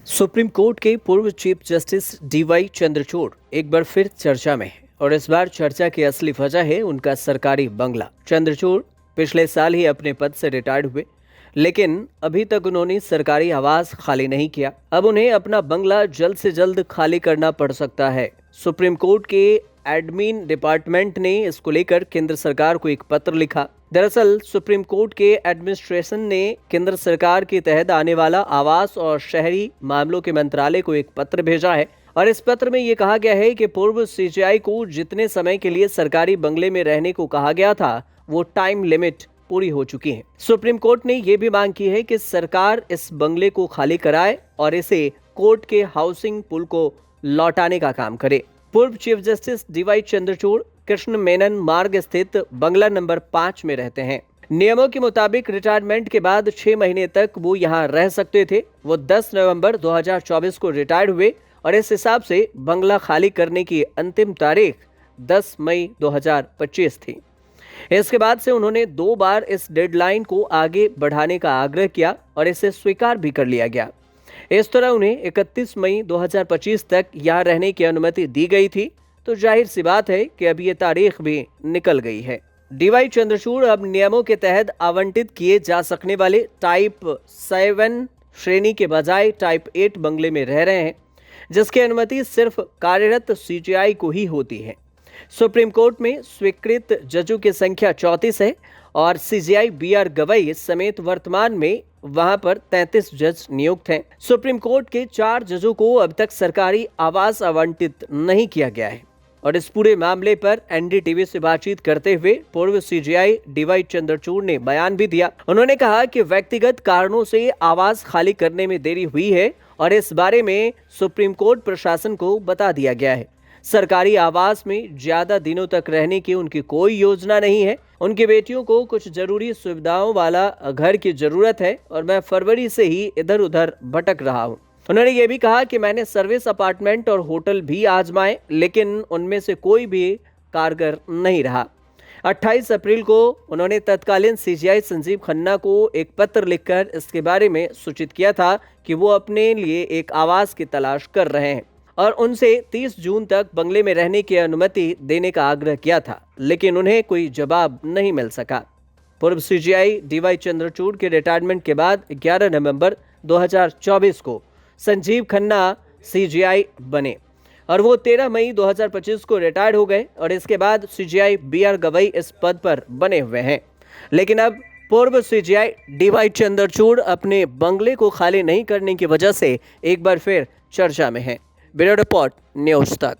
Supreme court के पूर्व chief justice DY Chandrachud एक बार फिर चर्चा में है और इस बार चर्चा की असली वजह है उनका सरकारी बंगला। चंद्रचूड़ पिछले साल ही अपने पद से रिटायर्ड हुए, लेकिन अभी तक उन्होंने सरकारी आवास खाली नहीं किया। अब उन्हें अपना बंगला जल्द से जल्द खाली करना पड़ सकता है। सुप्रीम कोर्ट के एडमिन डिपार्टमेंट ने इसको लेकर केंद्र सरकार को एक पत्र लिखा। दरअसल सुप्रीम कोर्ट के एडमिनिस्ट्रेशन ने केंद्र सरकार के तहत आने वाला आवास और शहरी मामलों के मंत्रालय को एक पत्र भेजा है और इस पत्र में ये कहा गया है कि पूर्व सीजेआई को जितने समय के लिए सरकारी बंगले में रहने को कहा गया था वो टाइम लिमिट पूरी हो चुकी है। सुप्रीम कोर्ट ने यह भी मांग की है कि सरकार इस बंगले को खाली कराए और इसे कोर्ट के हाउसिंग पुल को लौटाने का काम करे। पूर्व chief justice DY Chandrachud Krishna Menon मार्ग स्थित बंगला नंबर 5 में रहते हैं। नियमों के मुताबिक रिटायरमेंट के बाद 6 महीने तक वो यहाँ रह सकते थे। वो 10 नवंबर 2024 को रिटायर्ड हुए और इस हिसाब से बंगला खाली करने की अंतिम तारीख 10 मई 2025 थी। इसके बाद से उन्होंने 2 बार इस डेडलाइन को आगे बढ़ाने का आग्रह किया और इसे स्वीकार भी कर लिया गया। इस तरह उन्हें 31 मई 2025 तक यहाँ रहने की अनुमति दी गई थी, तो जाहिर सी बात है कि अब ये तारीख भी निकल गई है। डीवाई चंद्रचूड़ अब नियमों के तहत आवंटित किए जा सकने वाले टाइप 7 श्रेणी के बजाय टाइप 8 बंगले में रह रहे हैं, जिसकी अनुमति सिर्फ कार्यरत सीजेआई को ही होती है। सुप्रीम कोर्ट में स्वीकृत जजों की संख्या 34 है और सीजेआई बीआर गवई समेत वर्तमान में वहां पर 33 जज नियुक्त हैं। सुप्रीम कोर्ट के 4 जजों को अब तक सरकारी आवास आवंटित नहीं किया गया है और इस पूरे मामले पर एनडीटीवी से बातचीत करते हुए पूर्व सीजेआई डीवाई चंद्रचूड़ ने बयान भी दिया। उन्होंने कहा कि व्यक्तिगत कारणों से आवास खाली करने में देरी हुई है और इस बारे में सुप्रीम कोर्ट प्रशासन को बता दिया गया है। सरकारी आवास में ज्यादा दिनों तक रहने की उनकी कोई योजना नहीं है। उनकी बेटियों को कुछ जरूरी सुविधाओं वाला घर की जरूरत है और मैं फरवरी से ही इधर उधर भटक रहा हूं। उन्होंने ये भी कहा कि मैंने सर्विस अपार्टमेंट और होटल भी आजमाए, लेकिन उनमें से कोई भी कारगर नहीं रहा। 28 अप्रैल को उन्होंने तत्कालीन सीजेआई संजीव खन्ना को एक पत्र लिखकर इसके बारे में सूचित किया था कि वो अपने लिए एक आवास की तलाश कर रहे हैं और उनसे 30 जून तक बंगले में रहने की अनुमति देने का आग्रह किया था, लेकिन उन्हें कोई जवाब नहीं मिल सका। पूर्व सीजेआई डीवाई चंद्रचूड़ के रिटायरमेंट के बाद 11 नवंबर 2024 को संजीव खन्ना सीजेआई बने और वो 13 मई 2025 को रिटायर्ड हो गए और इसके बाद सीजेआई बीआर गवई इस पद पर बने हुए हैं। लेकिन अब पूर्व सीजेआई डीवाई चंद्रचूड़ अपने बंगले को खाली नहीं करने की वजह से एक बार फिर चर्चा में हैं। ब्यूरो रिपोर्ट, न्यूज़ तक।